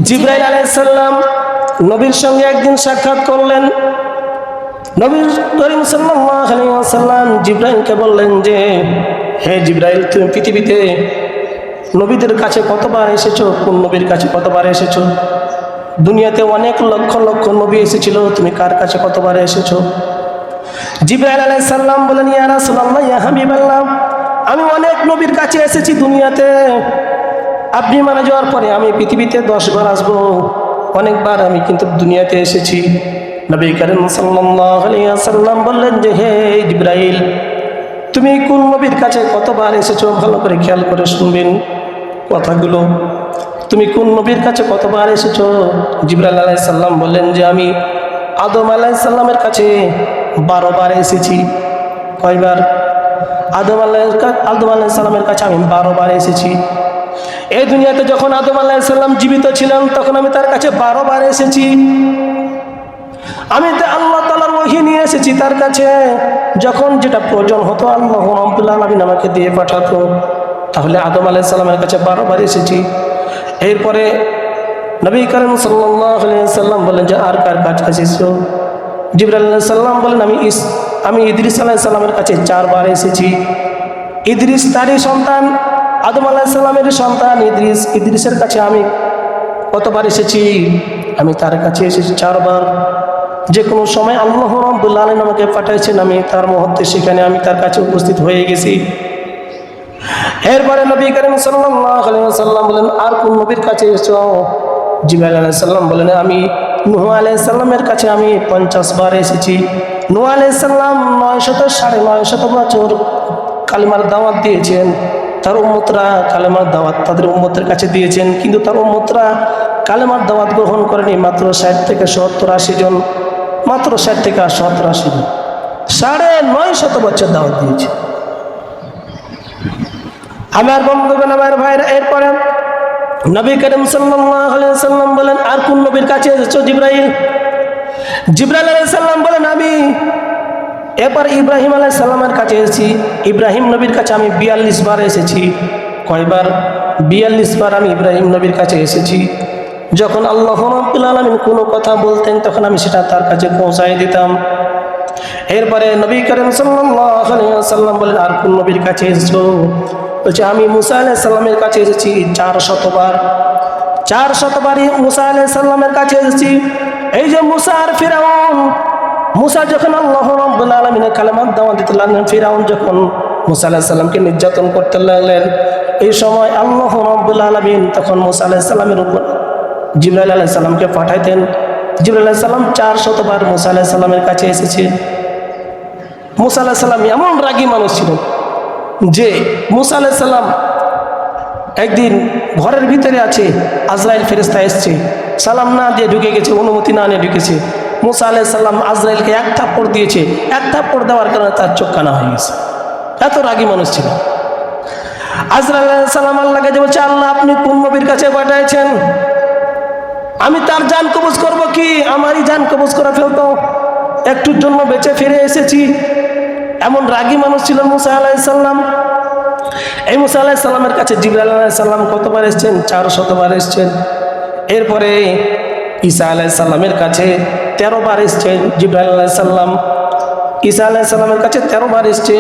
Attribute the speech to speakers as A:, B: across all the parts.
A: জিবরাইল আলাইহিস সালাম নবীর সঙ্গে একদিন সাক্ষাৎ করলেন। নবী করিম সাল্লাল্লাহু আলাইহি ওয়াসাল্লাম জিবরাইলকে বললেন যে, হে জিবরাইল, তুমি পৃথিবীতে নবীদের কাছে কতবার এসেছো? কোন নবীর কাছে কতবার এসেছো? দুনিয়াতে অনেক লক্ষ লক্ষ নবী এসেছিল, তুমি কার কাছে কতবার এসেছো? জিবরাইল আলাইহিস সালাম বলেন, ইয়া রাসূলুল্লাহ, ইয়া হাবিবাল্লাহ, আমি অনেক নবীর কাছে এসেছি দুনিয়াতে। আপনি মারা যাওয়ার পরে আমি পৃথিবীতে 10 বার আসবো। অনেকবার আমি কিন্তু দুনিয়াতে এসেছি। নবী করিম সাল্লাল্লাহু আলাইহি ওয়াসাল্লাম বললেন যে, হে জিবরাইল, তুমি কোন নবীর কাছে কতবার এসেছো? ভালো করে খেয়াল করে শুনবেন কথাগুলো। তুমি কোন নবীর কাছে কতবার এসেছো? জিবরাইল আলাইহিস সালাম বললেন যে, আমি আদম আলাইহিস সালামের কাছে 12 বার এসেছি। কয়বার? আদম আলাইহিস সালামের কাছে আমি 12 বার এসেছি। এই দুনিয়াতে যখন আদম আলাইহিস সালাম জীবিত ছিলেন তখন আমি তার কাছে 12 বার এসেছি। আমি আল্লাহ তাআলার ওহী নিয়ে এসেছি তার কাছে। যখন যেটা প্রয়োজন হতো আল্লাহ রাব্বুল আলামিন আমাকে দিয়ে পাঠাতো। তাহলে আদম আলাইহিস সালামের কাছে 12 বার এসেছি। এরপরে নবী করিম সাল্লাল্লাহু আলাইহি ওয়াসাল্লাম বলেন যে, আর কার কাছে এসেছো? জিবরাইল আলাইহিস সালাম বলেন, আমি ইদ্রিস আলাইহিস সালামের কাছে 4 বার এসেছি। ইদ্রিস তারই সন্তান, আদম আলাইহিস সালামের সন্তান ইদ্রিসের কাছে আমি কতবার এসেছি? আমি তার কাছে এসেছি 4 বার। যে কোনো সময় আল্লাহ রাব্বুল আলামিন আমাকে পাঠাইছেন, আমি তার মুহূর্তে সেখানে আমি তার কাছে উপস্থিত হয়ে গেছি। এরপরে নবী করিম সাল্লাল্লাহু আলাইহি ওয়াসাল্লাম বলেন, আর কোন নবীর কাছে এসেছো? জিবরাইল আলাইহিস সালাম বলেন, আমি নূহ আলাইহিস সালামের কাছে আমি 50 বার এসেছি। নূহ আলাইহিস সালাম 900 বছর কালিমার দাওয়াত দিয়েছেন। তার উম্মতরা কালেমার দাওয়াত তাদের উম্মতের কাছে দিয়েছেন, কিন্তু তার উম্মতরা কালেমার দাওয়াত গ্রহণ করেনি মাত্র 60 থেকে 70-80 জন। মাত্র 60 থেকে 70-80 জন 950 বছর দাওয়াত দিয়েছে। আমার বন্ধুগণ, আমার ভাইরা, এরপরে নবী করিম সাল্লাল্লাহু আলাইহি ওয়াসাল্লাম বলেন, আর কোন নবীর কাছে এসেছো? জিবরাইল আলাইহিস সালাম বলেন, আমি এরপর ইব্রাহিম আলাইহিস সালামের কাছে এসেছি। ইব্রাহিম নবীর কাছে আমি 42 বার এসেছি। কয়বার? 42 বার আমি ইব্রাহিম নবীর কাছে এসেছি। যখন আল্লাহ রাব্বুল আলামিন কোনো কথা বলতেন তখন আমি সেটা তার কাছে পৌঁছায় দিতাম। এরপরে নবী করিম সাল্লাল্লাহু আলাইহি ওয়াসাল্লাম বলেন, আর কোন নবীর কাছে এসেছো? বলছে, আমি মুসা আলাইহিস সালামের কাছে এসেছি 400 বার। 400 বারই মুসা আলাইহিস সালামের কাছে এসেছি। এই যে মুসা আর ফিরাউন, মুসা যখন আল্লাহ রাব্বুল আলামিনের কালেমার দাওয়াত দিতে লাগলেন, ফিরাউন যখন মুসা আলাইহিস সালামকে নির্যাতন করতে লাগলেন, এই সময় আল্লাহ রাব্বুল আলামিন তখন মুসা আলাইহিস সালামের উপর জিবরাইল আলাইহিস সালামকে পাঠাইতেন। জিবরাইল আলাইহিস সালাম 400 বার মুসা আলাইহিস সালামের কাছে এসেছে। মুসা আলাইহিস সালাম এমন রাগী মানুষ ছিলেন যে মুসা আলাইহিস সালাম একদিন ঘরের ভিতরে আছে, আজরাইল ফেরেশতা এসেছে, সালাম না দিয়ে ঢুকে গেছে, অনুমতি না নিয়ে ঢুকেছে। মুসা আলাইহিস সালাম আজরাইলকে 1 থাপ্পড় দিয়েছে। 1 থাপ্পড় দেওয়ার কারণে তার চোখ কানা হয়ে গেছে। এত রাগী মানুষ ছিল। আজরাইল আলাইহিস সালাম আল্লাহকে যে বলছে, আল্লাহ আপনি কোন নবীর কাছে পাঠাইছেন? আমি তার জান কবজ করব কি? আমারই জান কবজ করে ফেলতো, একটুর জন্য বেঁচে ফিরে এসেছি। এমন রাগী মানুষ ছিলেন মুসা আলাইহিস সালাম। এই মুসা আলাইহিস সালামের কাছে জিবরাইল আলাইহিস সালাম কতবার এসেছেন? 400 বার এসেছেন। এরপরে ঈসা আলাইহিস সালামের কাছে 13 বার এসেছেন জিবরাইল আলাইহিস সালাম। ঈসা আলাইহিস সালামের কাছে 13 বার এসেছে।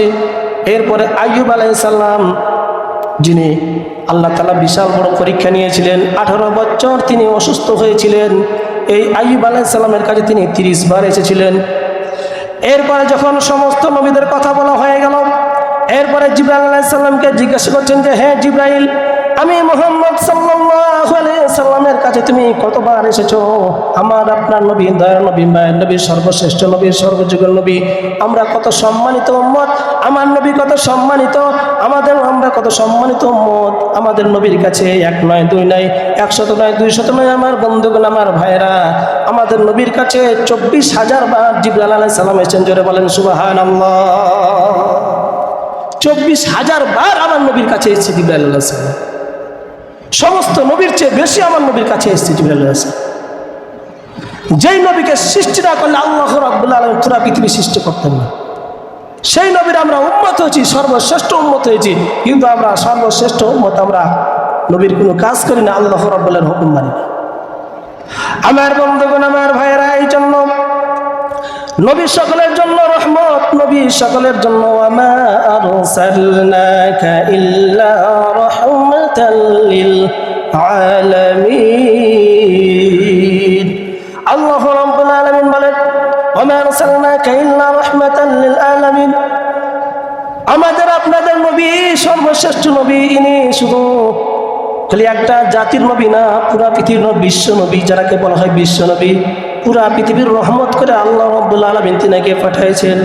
A: এরপরে আইয়ুব আলাইহিস সালাম, যিনি আল্লাহ তাআলা বিশাল বড় পরীক্ষা নিয়েছিলেন, 18 বছর তিনি অসুস্থ হয়েছিলেন, এই আইয়ুব আলাইহিস সালামের কাছে তিনি 30 বার এসেছিলেন। এরপরে যখন সমস্ত নবীদের কথা বলা হয়ে গেল, এরপরে জিবরাইল আলাইহিস সালামকে জিজ্ঞাসা করছেন যে, হে জিবরাইল, আমি মুহাম্মদ সাল্লাল্লাহু আলাইহি সাল্লামের কাছে তুমি কতবার এসেছো? আমার আপনার নবী, দয়ার নবী, মায়ের নবী, সর্বশ্রেষ্ঠ নবী, সর্বযুগের নবী, আমরা কত সম্মানিত উম্মত। আমার নবী কত সম্মানিত, আমরা কত সম্মানিত উম্মত। আমাদের নবীর কাছে 1 নয় 2 নয় 100 নয় 200 নয় আমার বন্ধুগণ, আমার ভাইরা, আমাদের নবীর কাছে 24,000 বার জিবরাইল আলাইহিস সালাম এসেছেন। জোরে বলেন সুবহানাল্লাহ। 24,000 বার আমার নবীর কাছে এসেছে জিবরাইল আলাইহিস সালাম। সমস্ত নবীর চেয়ে বেশি আমার নবীর কাছে এসেছে জিবরাইল আলাইহিস সালাম। যেই নবীকে সৃষ্টি না করলে আল্লাহ রাব্বুল আলামিন পুরো পৃথিবী সৃষ্টি করতেন না, সেই নবীর আমরা উম্মত হয়েছি, সর্বশ্রেষ্ঠ উম্মত হয়েছি। কিন্তু আমরা সর্বশ্রেষ্ঠ উম্মত, আমরা নবীর কোনো কাজ করি না, আল্লাহ রাব্বুল আলামিনের হুকুম মানি না। আমার বন্ধুগণ, আমার ভাইয়েরা, এই জন্য নবী সকলের জন্য রহমত, নবী সকলের জন্য ওয়ামা আরসালনাকা ইল্লা রাহমাতাল লিল আলামিন। আল্লাহ রাব্বুল আলামিন বলেন ওয়ামা আরসালনাকা ইল্লা রাহমাতাল লিল আলামিন, আমাদের আপনাদের নবী সর্বশ্রেষ্ঠ নবী। ইনি শুধু খালি একটা জাতির নবী না, পুরা পৃথিবীর বিশ্ব নবী, যারাকে বলা হয় বিশ্ব নবী। পুরা পৃথিবীর রহমত করে আল্লাহ রাব্বুল আলামিন তিনাকে পাঠিয়েছেন।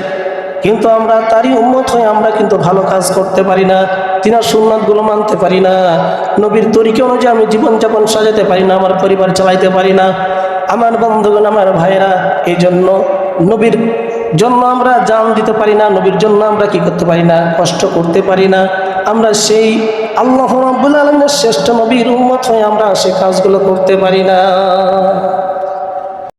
A: কিন্তু আমরা তারই উম্মত হয়ে আমরা কিন্তু ভালো কাজ করতে পারি না, তিনার সুন্নাতগুলো মানতে পারি না, নবীর তরিকা অনুযায়ী আমি জীবনযাপন সাজাতে পারি না, আমার পরিবার চালাইতে পারি না। আমার বন্ধুগণ, আমার ভাইয়েরা, এই জন্য নবীর জন্য আমরা জান দিতে পারি না, নবীর জন্য আমরা কি করতে পারি না, কষ্ট করতে পারি না। আমরা সেই আল্লাহ রাব্বুল আলামিনের শ্রেষ্ঠ নবীর উম্মত হয়ে আমরা সেই কাজগুলো করতে পারি না।